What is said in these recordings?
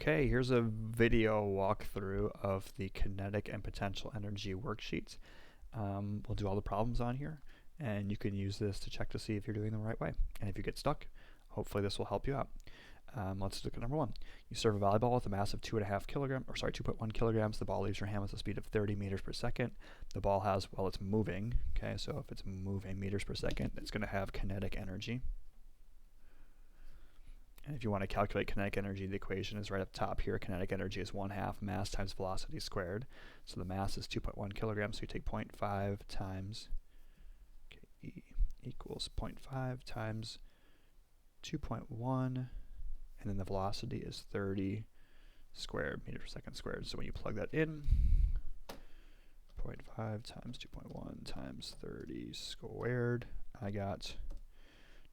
Okay, here's a video walkthrough of the kinetic and potential energy worksheet. We'll do all the problems on here, and you can use this to check to see if you're doing them the right way. And if you get stuck, hopefully this will help you out. Let's look at number one. You serve a volleyball with a mass of 2.1 kilograms. The ball leaves your hand with a speed of 30 meters per second. The ball has, well, it's moving. Okay, so if it's moving meters per second, it's going to have kinetic energy. And if you want to calculate kinetic energy, the equation is right up top here. Kinetic energy is 1/2 mass times velocity squared. So the mass is 2.1 kilograms, so you take 0.5 times, E equals 0.5 times 2.1, and then the velocity is 30 squared, meters per second squared. So when you plug that in, 0.5 times 2.1 times 30 squared, I got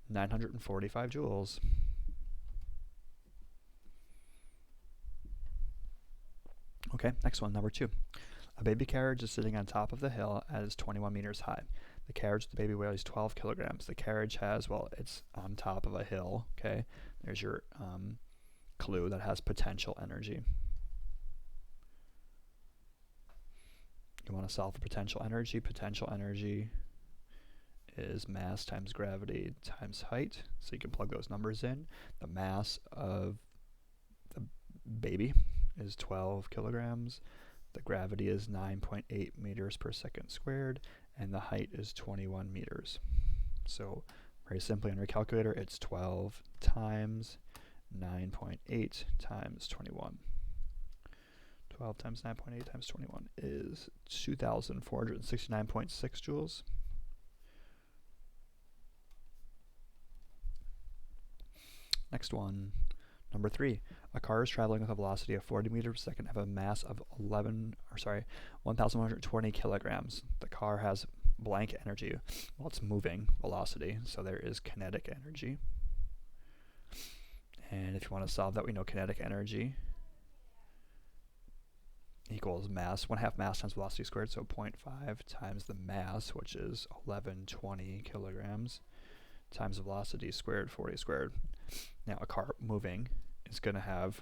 945 joules. Okay, next one, number two. A baby carriage is sitting on top of the hill and is 21 meters high. The carriage, the baby weighs 12 kilograms. The carriage has, well, it's on top of a hill, okay? There's your clue that has potential energy. You want to solve for potential energy. Potential energy is mass times gravity times height. So you can plug those numbers in. The mass of the baby is 12 kilograms. The gravity is 9.8 meters per second squared, and the height is 21 meters. So very simply on your calculator, it's 12 times 9.8 times 21. 12 times 9.8 times 21 is 2,469.6 joules. Next one. Number three, a car is traveling with a velocity of 40 meters per second, have a mass of 1,120 kilograms. The car has blank energy. Well, it's moving velocity, so there is kinetic energy. And if you want to solve that, we know kinetic energy equals mass, 1/2 mass times velocity squared, so 0.5 times the mass, which is 1120 kilograms, times the velocity squared, 40 squared. Now a car moving is going to have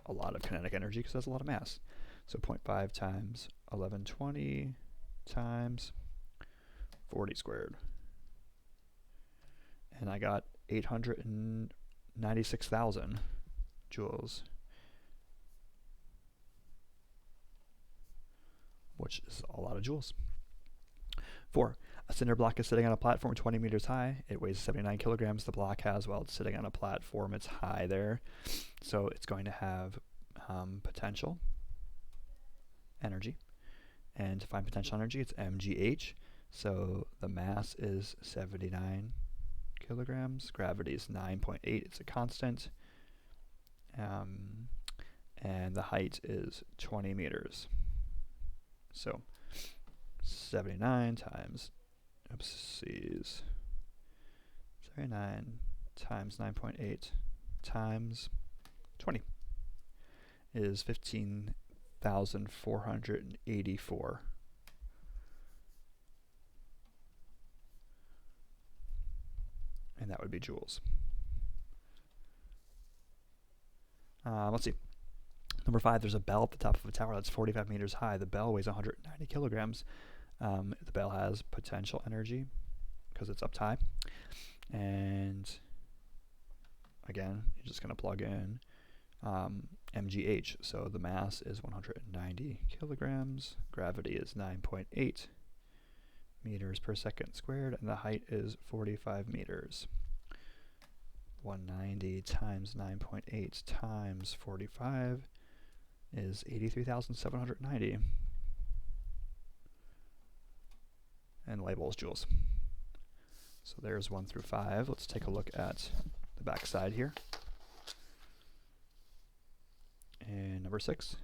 a lot of kinetic energy because it has a lot of mass. So 0.5 times 1120 times 40 squared. And I got 896,000 joules, which is a lot of joules. 4. A cinder block is sitting on a platform 20 meters high. It weighs 79 kilograms. The block has, well, it's sitting on a platform. It's high there. So it's going to have potential energy. And to find potential energy, it's mgh. So the mass is 79 kilograms. Gravity is 9.8. It's a constant. And the height is 20 meters. So 79 times, 79 times 9.8 times 20 is 15,484. And that would be joules. Let's see. Number 5, there's a bell at the top of a tower that's 45 meters high. The bell weighs 190 kilograms. The bell has potential energy because it's up high. And again, you're just going to plug in mgh. So the mass is 190 kilograms. Gravity is 9.8 meters per second squared. And the height is 45 meters. 190 times 9.8 times 45 is 83,790. And label as joules. So there's 1 through 5. Let's take a look at the back side here. And number 6,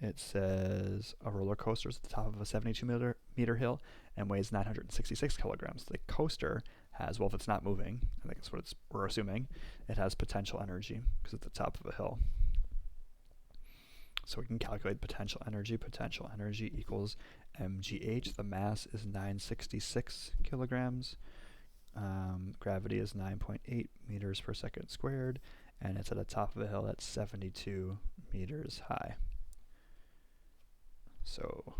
it says a roller coaster is at the top of a 72-meter hill and weighs 966 kilograms. The coaster has, well, if it's not moving, I think that's what we're assuming, it has potential energy because it's at the top of a hill. So we can calculate potential energy. Potential energy equals mgh. The mass is 966 kilograms. Gravity is 9.8 meters per second squared. and it's at the top of a hill that's 72 meters high. So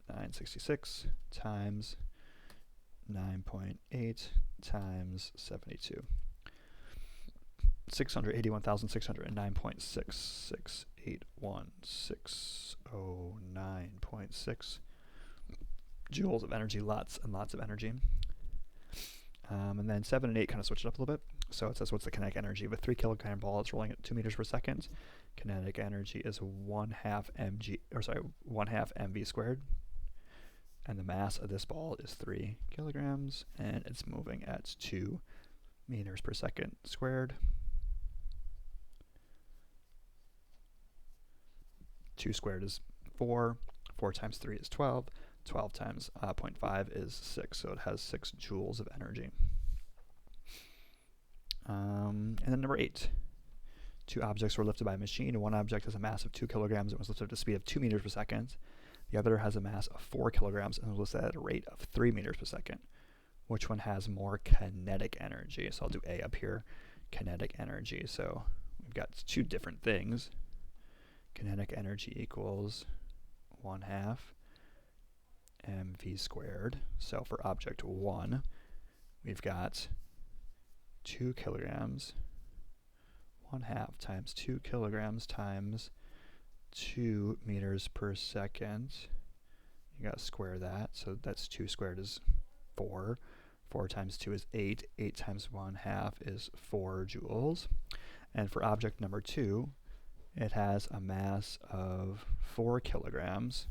966 times 9.8 times 72. 681,609.6681,609.6 joules of energy, lots and lots of energy. And then 7 and 8 kind of switch it up a little bit. So it says, what's the kinetic energy of a 3 kilogram ball that's rolling at 2 meters per second? Kinetic energy is 1/2 mv squared. And the mass of this ball is 3 kilograms, and it's moving at 2 meters per second squared. 2 squared is 4. 4 times 3 is 12. 12 times 0.5 is 6, so it has 6 joules of energy. And then number 8. 2 objects were lifted by a machine. One object has a mass of 2 kilograms and was lifted at a speed of 2 meters per second. The other has a mass of 4 kilograms and was lifted at a rate of 3 meters per second. Which one has more kinetic energy? So I'll do A up here. Kinetic energy. So we've got 2 different things. Kinetic energy equals 1/2 mv squared. So for object 1, we've got 2 kilograms, 1/2 times 2 kilograms times 2 meters per second. You got to square that. So that's 2 squared is 4. 4 times 2 is 8. 8 times 1/2 is 4 joules. And for object number 2, it has a mass of 4 kilograms.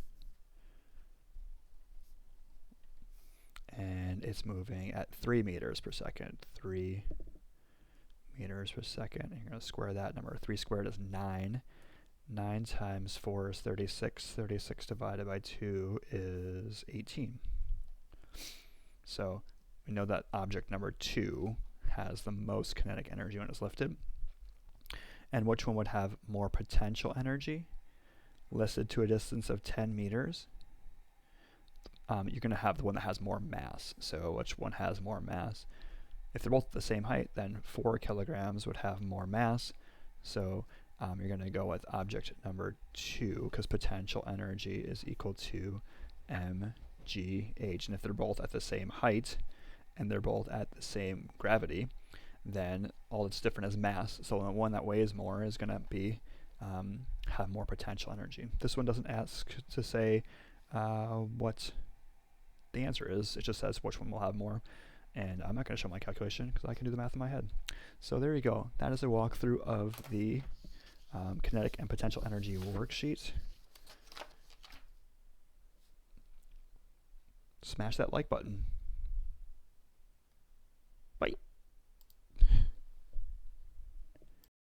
And it's moving at 3 meters per second. 3 meters per second. And you're going to square that number. 3 squared is 9. 9 times 4 is 36. 36 divided by 2 is 18. So we know that object number 2 has the most kinetic energy when it's lifted. And which one would have more potential energy? Listed to a distance of 10 meters. You're going to have the one that has more mass. So which one has more mass? If they're both the same height, then 4 kilograms would have more mass. So you're going to go with object number 2 because potential energy is equal to mgh. And if they're both at the same height and they're both at the same gravity, then all that's different is mass. So the one that weighs more is going to be have more potential energy. This one doesn't ask to say what the answer is. It just says which one will have more. And I'm not going to show my calculation because I can do the math in my head. So there you go. That is a walkthrough of the kinetic and potential energy worksheet. Smash that like button. Bye.